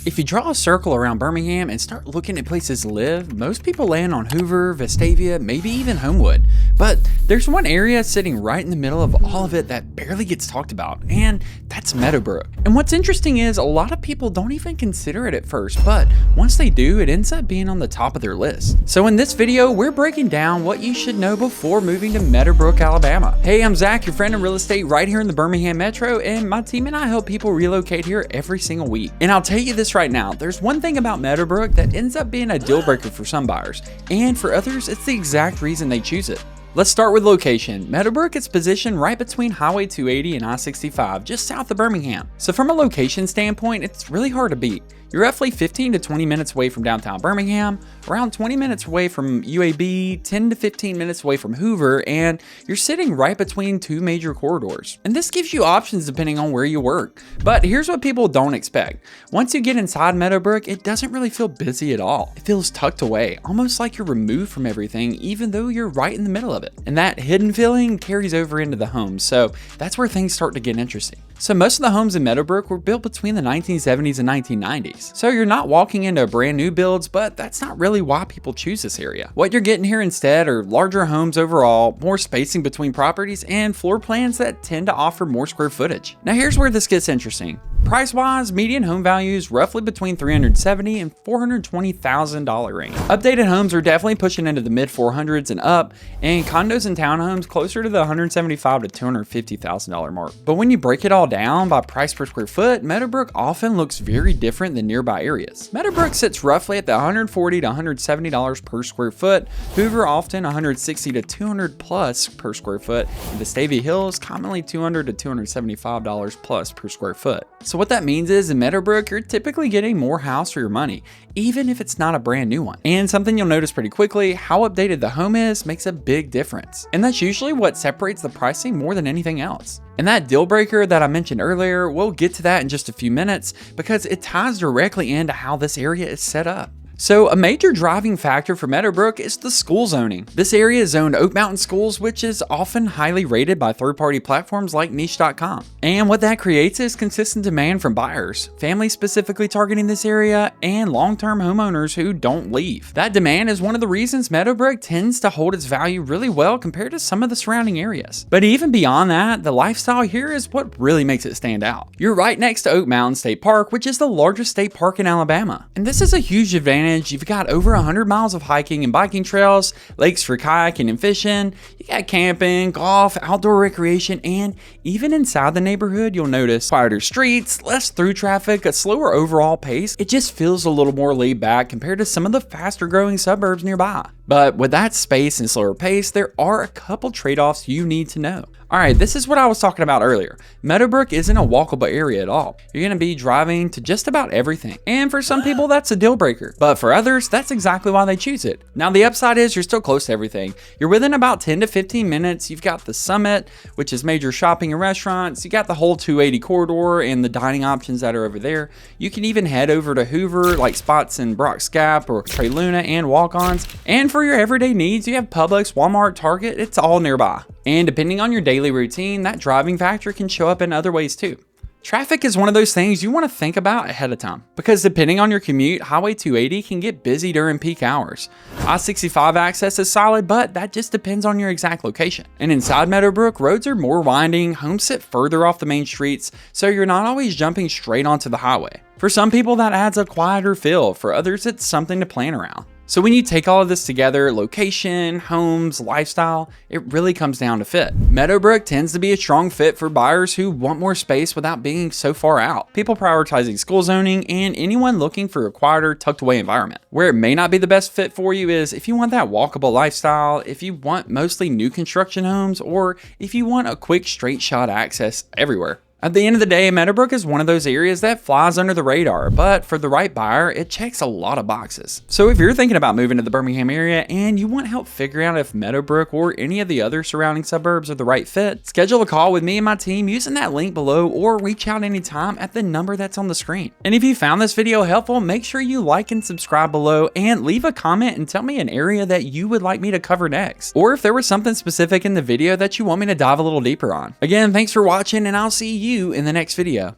If you draw a circle around Birmingham and start looking at places to live, most people land on Hoover, Vestavia, maybe even Homewood. But there's one area sitting right in the middle of all of it that barely gets talked about, and that's Meadowbrook. And what's interesting is a lot of people don't even consider it at first, but once they do, it ends up being on the top of their list. So in this video, we're breaking down what you should know before moving to Meadowbrook, Alabama. Hey, I'm Zach, your friend in real estate right here in the Birmingham Metro, and my team and I help people relocate here every single week. And I'll tell you this right now, there's one thing about Meadowbrook that ends up being a deal breaker for some buyers, and for others, it's the exact reason they choose it. Let's start with location. Meadowbrook is positioned right between Highway 280 and I-65, just south of Birmingham. So from a location standpoint, it's really hard to beat. You're roughly 15 to 20 minutes away from downtown Birmingham, around 20 minutes away from UAB, 10 to 15 minutes away from Hoover, and you're sitting right between two major corridors. And this gives you options depending on where you work. But here's what people don't expect. Once you get inside Meadowbrook, it doesn't really feel busy at all. It feels tucked away, almost like you're removed from everything, even though you're right in the middle of it. And that hidden feeling carries over into the homes, so that's where things start to get interesting. So most of the homes in Meadowbrook were built between the 1970s and 1990s. So you're not walking into brand new builds, but that's not really why people choose this area. What you're getting here instead are larger homes overall, more spacing between properties, and floor plans that tend to offer more square footage. Now here's where this gets interesting. Price-wise, median home values roughly between $370,000 and $420,000 range. Updated homes are definitely pushing into the mid-400s and up, and condos and townhomes closer to the $175,000 to $250,000 mark. But when you break it all down by price per square foot, Meadowbrook often looks very different than nearby areas. Meadowbrook sits roughly at the $140 to $170 per square foot, Hoover often $160 to $200 plus per square foot, and Vestavia Hills commonly $200 to $275 plus per square foot. So what that means is in Meadowbrook, you're typically getting more house for your money, even if it's not a brand new one. And something you'll notice pretty quickly, how updated the home is makes a big difference. And that's usually what separates the pricing more than anything else. And that deal breaker that I mentioned earlier, we'll get to that in just a few minutes because it ties directly into how this area is set up. So a major driving factor for Meadowbrook is the school zoning. This area is zoned Oak Mountain Schools, which is often highly rated by third-party platforms like niche.com. And what that creates is consistent demand from buyers, families specifically targeting this area, and long-term homeowners who don't leave. That demand is one of the reasons Meadowbrook tends to hold its value really well compared to some of the surrounding areas. But even beyond that, the lifestyle here is what really makes it stand out. You're right next to Oak Mountain State Park, which is the largest state park in Alabama. And this is a huge advantage. You've got over 100 miles of hiking and biking trails, lakes for kayaking and fishing, you got camping, golf, outdoor recreation, and even inside the neighborhood, you'll notice quieter streets, less through traffic, a slower overall pace. It just feels a little more laid back compared to some of the faster growing suburbs nearby. But with that space and slower pace, there are a couple trade-offs you need to know. Alright, this is what I was talking about earlier. Meadowbrook isn't a walkable area at all. You're going to be driving to just about everything. And for some people, that's a deal breaker. But for others, that's exactly why they choose it. Now, the upside is you're still close to everything. You're within about 10 to 15 minutes. You've got the Summit, which is major shopping and restaurants. You got the whole 280 corridor and the dining options that are over there. You can even head over to Hoover, like spots in Brock's Gap or Trey Luna and walk-ons. And for your everyday needs, you have Publix, Walmart, Target. It's all nearby. And depending on your daily routine, that driving factor can show up in other ways too. Traffic is one of those things you want to think about ahead of time because depending on your commute, Highway 280 can get busy during peak hours. I-65 access is solid, but that just depends on your exact location. And inside Meadowbrook, roads are more winding, homes sit further off the main streets, so you're not always jumping straight onto the highway. For some people, that adds a quieter feel. For others, it's something to plan around. So when you take all of this together, location, homes, lifestyle, it really comes down to fit. Meadowbrook tends to be a strong fit for buyers who want more space without being so far out. People prioritizing school zoning and anyone looking for a quieter, tucked away environment. Where it may not be the best fit for you is if you want that walkable lifestyle, if you want mostly new construction homes, or if you want a quick straight shot access everywhere. At the end of the day, Meadowbrook is one of those areas that flies under the radar, but for the right buyer, it checks a lot of boxes. So if you're thinking about moving to the Birmingham area and you want help figuring out if Meadowbrook or any of the other surrounding suburbs are the right fit, schedule a call with me and my team using that link below or reach out anytime at the number that's on the screen. And if you found this video helpful, make sure you like and subscribe below and leave a comment and tell me an area that you would like me to cover next. Or if there was something specific in the video that you want me to dive a little deeper on. Again, thanks for watching and I'll see you in the next video.